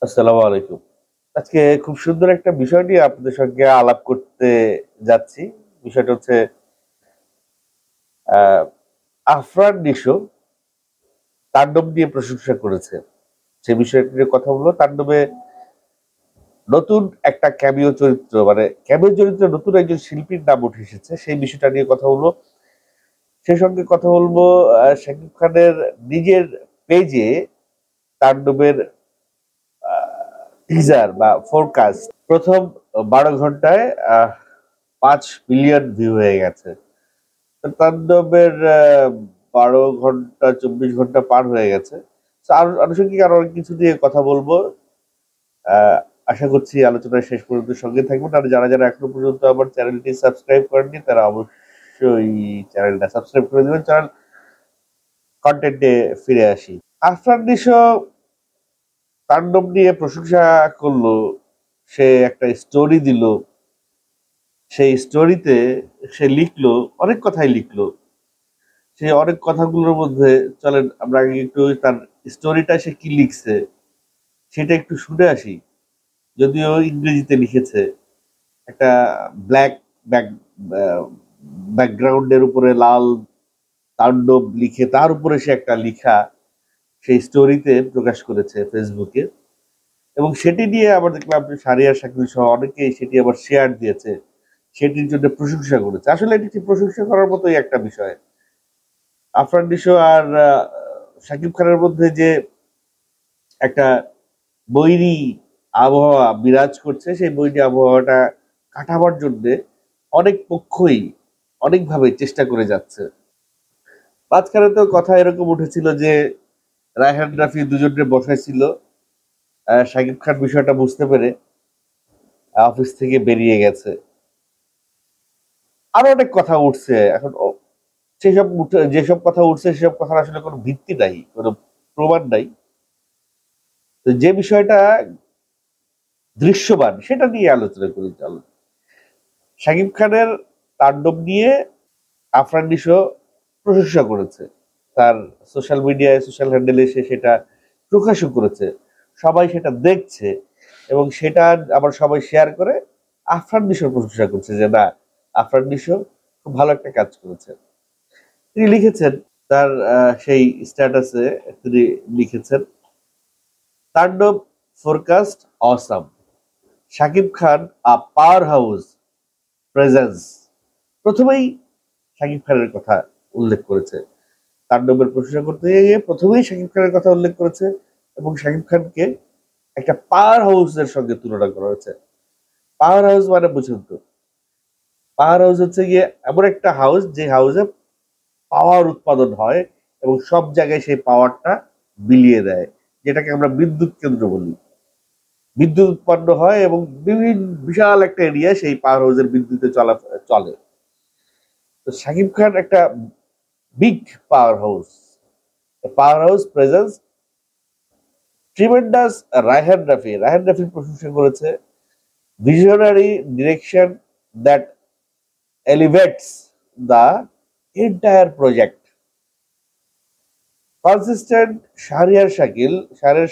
আসসালামু আলাইকুম। আজকে খুব সুন্দর একটা বিষয় নিয়ে আপনাদের সঙ্গে আলাপ করতে যাচ্ছি। বিষয়টা হচ্ছে আহ, আফরান নিশো তাণ্ডব নিয়ে প্রশংসা করেছে। সে বিষয়টি নিয়ে কথা বলবো। তাণ্ডবে নতুন একটা ক্যামিও চরিত্র, মানে ক্যামিও চরিত্রে নতুন একজন শিল্পীর নাম উঠে এসেছে, সেই বিষয়টা নিয়ে কথা বলবো। সেই সঙ্গে কথা বলবো শাকিব খানের নিজের পেজে তাণ্ডবের টিজার বা ফোরকাস্ট প্রথম 12 ঘন্টায় 5 মিলিয়ন ভিউ হয়ে গেছে। তাণ্ডবের 12 ঘন্টা 24 ঘন্টা পার হয়ে গেছে। তো আনুষঙ্গিক আরো অনেক কিছু দিয়ে কথা বলবো। আহ, আশা করছি আলোচনার শেষ পর্যন্ত সঙ্গে থাকবেন। আর যারা যারা এখনো পর্যন্ত আমার চ্যানেলটি সাবস্ক্রাইব করেননি তারা অবশ্যই চ্যানেলটা সাবস্ক্রাইব করে দেবেন। চ্যানেল কন্টেন্টে ফিরে আসি। আফরান নিশো তাণ্ডব নিয়ে প্রশংসা করলো। সে একটা স্টোরি দিল। সেই স্টোরিতে সে লিখলো, অনেক কথাই লিখলো। সেই অনেক কথাগুলোর মধ্যে চলেন আমরা আগে একটু তার স্টোরিটা সে কি লিখছে সেটা একটু শুনে আসি। যদিও ইংরেজিতে লিখেছে, একটা ব্ল্যাক ব্যাক ব্যাকগ্রাউন্ডের উপরে লাল তাণ্ডব লিখে তার উপরে সে একটা লিখা সেই স্টোরিতে প্রকাশ করেছে ফেসবুকে। এবং সেটি নিয়ে আবার দেখলাম যে সারিয়ার শাকিল সহ অনেকেই সেটি আবার শেয়ার দিয়েছে, সেটির জন্য প্রশংসা করেছে। আসলে এটি ঠিক প্রশংসা করার মতোই একটা বিষয়। আফরান নিশো আর শাকিব খানের মধ্যে যে একটা বৈরী আবহাওয়া বিরাজ করছে, সেই বৈরী আবহাওয়াটা কাটাবার জন্য অনেক পক্ষই অনেকভাবে চেষ্টা করে যাচ্ছে। মাঝখানে তো কথা এরকম উঠেছিল যে রায়হান রাফি দুজনকে বসাইছিল, শাকিব খান বিষয়টা বুঝতে পেরে অফিস থেকে বেরিয়ে গেছে। আরো অনেক কথা উঠছে এখন। যেসব কথা উঠছে সেসব কথার আসলে কোনো ভিত্তি নাই, কোনো প্রমাণ নাই। তো যে বিষয়টা দৃশ্যমান সেটা নিয়ে আলোচনা করি। চলো, শাকিব খানের তাণ্ডব নিয়ে আফরান নিশো প্রশংসা করেছে। তার সোশ্যাল মিডিয়ায়, সোশ্যাল হ্যান্ডেলে সে সেটা প্রকাশও করেছে। সবাই সেটা দেখছে এবং সেটা আবার সবাই শেয়ার করে আফরান নিশোর প্রশংসা করছে যে না, আফরান নিশো খুব ভালো একটা কাজ করেছে। তিনি লিখেছেন তার সেই স্ট্যাটাসে, তিনি লিখেছেন, তাণ্ডব ফোরকাস্ট অসাম, শাকিব খান আ পাওয়ার হাউস প্রেজেন্স। প্রথমেই শাকিব খানের কথা উল্লেখ করেছে। তাণ্ডবের প্রশংসা করতে গিয়ে প্রথমেই শাকিব খানের কথা উল্লেখ করেছে এবং শাকিব খানকে একটা পাওয়ার হাউসের সঙ্গে তুলনা করা হয়েছে। পাওয়ার হাউস মানে বুঝুন তো, পাওয়ার হাউস হচ্ছে গিয়ে এমন একটা হাউস যে হাউসে পাওয়ার উৎপাদন হয় এবং সব জায়গায় সেই পাওয়ারটা বিলিয়ে দেয়, যেটাকে আমরা বিদ্যুৎ কেন্দ্র বলি। বিদ্যুৎ উৎপন্ন হয় এবং বিভিন্ন বিশাল একটা এরিয়া সেই পাওয়ার হাউসের বিদ্যুতে চলে। তো শাকিব খান একটা big power house, power house presence tremendous. Raihan রাফির প্রশংসা করেছে, visionary direction that elevates the entire project. Consistent Shahriar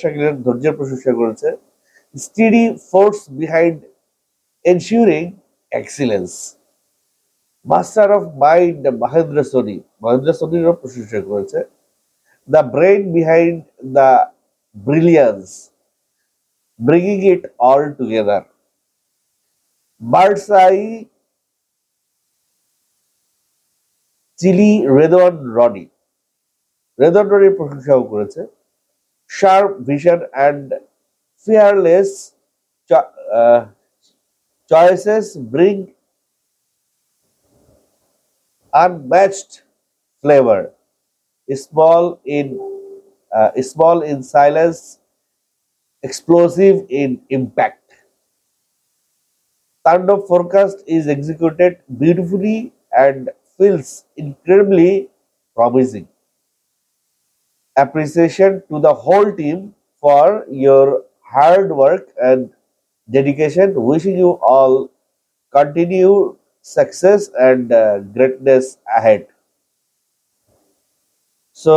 শাকিলের ধৈর্যের প্রশংসা করেছে, steady force behind ensuring excellence. Master of mind Mahendra সোনিরও প্রশংসা করেছে, the brain behind the brilliance, bringing it all together. Bird's eye chilli Redwan রনির প্রশংসাও করেছে, sharp vision and fearless choices bring unmatched flavor, small in small in silence, explosive in impact. Tandem forecast is executed beautifully and feels incredibly promising. Appreciation to the whole team for your hard work and dedication. Wishing you all continued success and greatness ahead. So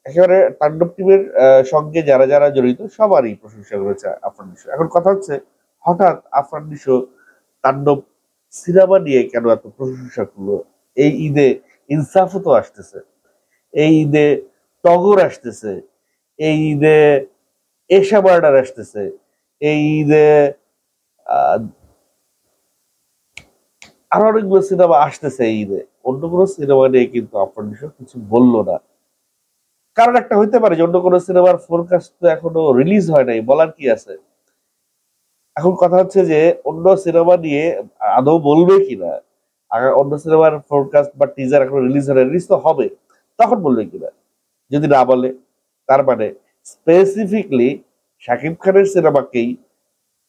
একেবারে তাণ্ডব টিমের সঙ্গে যারা যারা জড়িত সবারই প্রশংসা করেছে আফরান নিশো। এখন কথা হচ্ছে, হঠাৎ আফরান নিশো তাণ্ডব সিনেমা নিয়ে কেন এত প্রশংসা করলো? এই ঈদে ইনসাফও তো আসতেছে, এই ঈদে টগর আসতেছে, এই ঈদে এশা বার্ডার আসতেছে, এই ঈদে আহ, আরো অনেকগুলো সিনেমা আসতেছে এই ঈদে। অন্য কোনো সিনেমা নিয়ে কিন্তু আফরান নিশো কিছু বললো না। কারণ একটা হইতে পারে যে অন্য কোনো সিনেমার ফোরকাস্ট তো এখনো রিলিজ হয় নাই, বলার কি আছে। এখন কথা হচ্ছে যে অন্য সিনেমা নিয়ে আদৌ বলবে কিনা, অন্য সিনেমার ফোরকাস্ট বা টিজার এখনো রিলিজ হয়, রিলিজ তো হবে, তখন বলবে কিনা। যদি না বলে, তার মানে স্পেসিফিকলি শাকিব খানের সিনেমাকেই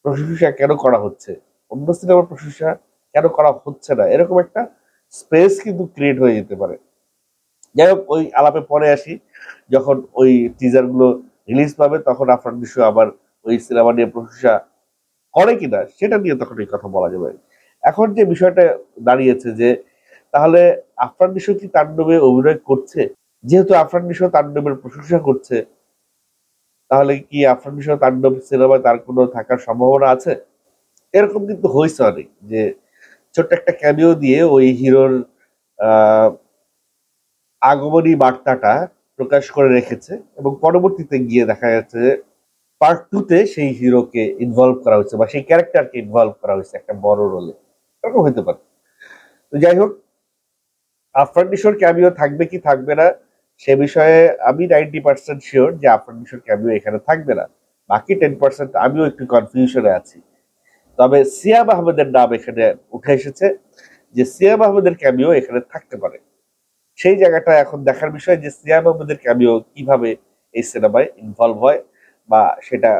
প্রশংসা কেন করা হচ্ছে, অন্য সিনেমার প্রশংসা কেন করা হচ্ছে না, এরকম একটা স্পেস কিন্তু ক্রিয়েট হয়ে যেতে পারে। যাই হোক, ওই আলাপে পরে আসি। যখন ওই টিজার গুলো রিলিজ পাবে তখন আফরান নিশো আবার ওই সিনেমা নিয়ে প্রশংসা করে কিনা সেটা নিয়ে তখন এই কথা বলা যাবে। এখন যে বিষয়টা দাঁড়িয়েছে যে তাহলে আফরান নিশো কি তাণ্ডবে অভিনয় করছে? যেহেতু আফরান নিশো তাণ্ডবের প্রশংসা করছে, তাহলে কি আফরান নিশো তাণ্ডব সিনেমায় তার কোনো থাকার সম্ভাবনা আছে? এরকম কিন্তু হয়েছে অনেক, যে ছোট্ট একটা ক্যামিও দিয়ে ওই হিরোর আহ আগমনী বার্তাটা প্রকাশ করে রেখেছে, এবং পরবর্তীতে গিয়ে দেখা যাচ্ছে যে পার্ট টু তে সেই হিরোকে ইনভলভ করা হয়েছে বা সেই ক্যারেক্টারকে ইনভলভ করা হয়েছে একটা বড় রোলে। এরকম হতে পারে। তো যাই হোক, আফরান নিশোর ক্যামিও থাকবে কি থাকবে না সে বিষয়ে আমি 90% শিওর যে আফরান নিশোর ক্যামিও এখানে থাকবে না। বাকি 10% আমিও একটু কনফিউশনে আছি। তবে সিয়াম আহমেদের নাম এখানে উঠে এসেছে, যে সিয়াম আহমেদের ক্যামিও এখানে থাকতে পারে। সেই জায়গাটা এখন দেখার বিষয় যে সিয়াম আহমেদের ক্যামিও কিভাবে এই সিনেমায় ইনভলভ হয়, বা সেটা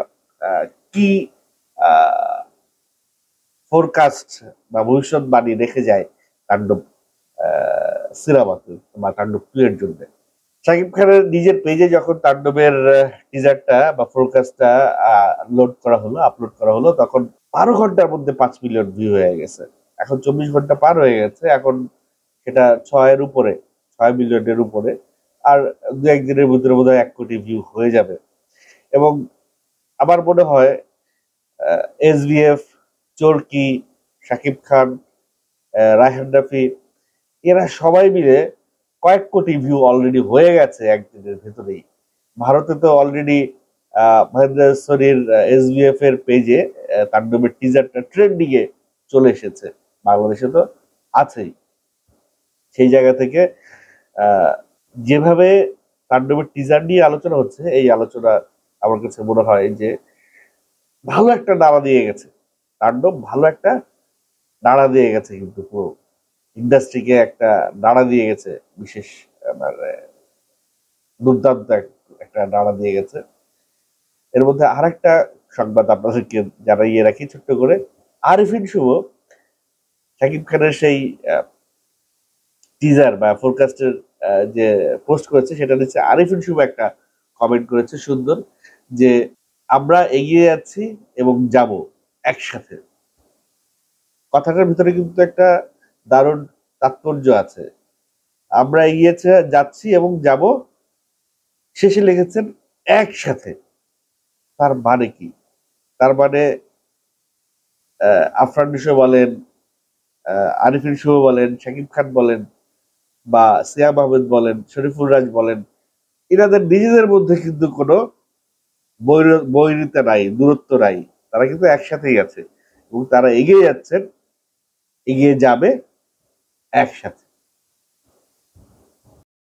কি ফোরকাস্ট বা ভবিষ্যৎবাণী রেখে যায় তাণ্ডব সিনেমাতে বা তাণ্ডব 2 এর জন্য। শাকিব খানের নিজের পেজে যখন তাণ্ডবের টিজারটা বা ফোরকাস্টটা লোড করা হলো, আপলোড করা হলো, তখন 12 ঘন্টার মধ্যে 5 মিলিয়ন ভিউ হয়ে গেছে। এখন 24 ঘন্টা পার হয়ে গেছে, এখন সেটা 6 মিলিয়নের উপরে। আর দু একদিনের ভিতরে বোধহয় 1 কোটি ভিউ হয়ে যাবে। এবং আমার মনে হয় এসবিএফ, চরকি, শাকিব খান, রায়হান রাফি, এরা সবাই মিলে কয়েক কোটি ভিউ অলরেডি হয়ে গেছে একদিনের ভেতরেই। ভারতে তো অলরেডি মহেন্দ্র সোনির এসবিএফ এর পেজে তাণ্ডবের টিজারটা ট্রেন্ডিং এ চলে এসেছে, বাংলাদেশে তো আছেই। সেই জায়গা থেকে আহ, যেভাবে তাণ্ডবের টিজার নিয়ে আলোচনা হচ্ছে, এই আলোচনা আমার কাছে মনে হয় যে ভালো একটা নাড়া দিয়ে গেছে। তাণ্ডব ভালো একটা নাড়া দিয়ে গেছে, কিন্তু পুরো ইন্ডাস্ট্রিকে একটা নাড়া দিয়ে গেছে, বিশেষ মানে দুর্দান্ত একটা নাড়া দিয়ে গেছে। এর মধ্যে আরেকটা সংবাদ আপনাদেরকে জানাইয়ে রাখি ছোট্ট করে। আরিফিন শুভ শাকিব খানের সেই টিজার বা ফোরকাস্টের যে পোস্ট করেছে, সেটা নিচ্ছে আরিফিন শুভ একটা কমেন্ট করেছে সুন্দর, যে আমরা এগিয়ে যাচ্ছি এবং যাব একসাথে। কথাটার ভিতরে কিন্তু একটা দারুণ তাৎপর্য আছে। আমরা এগিয়েছে যাচ্ছি এবং যাব, শেষে লিখেছেন একসাথে। তার মানে কি? তার মানে আফরান নিশো বলেন, আরিফিন শুভ বলেন, শাকিব খান বলেন, বা সিয়াম আহমেদ বলেন, শরীফুল রাজ বলেন, এনাদের নিজেদের মধ্যে কিন্তু কোনো বৈরিতা নাই, দূরত্ব নাই। তারা কিন্তু একসাথেই আছে এবং তারা এগিয়ে যাচ্ছেন, এগিয়ে যাবে একসাথে।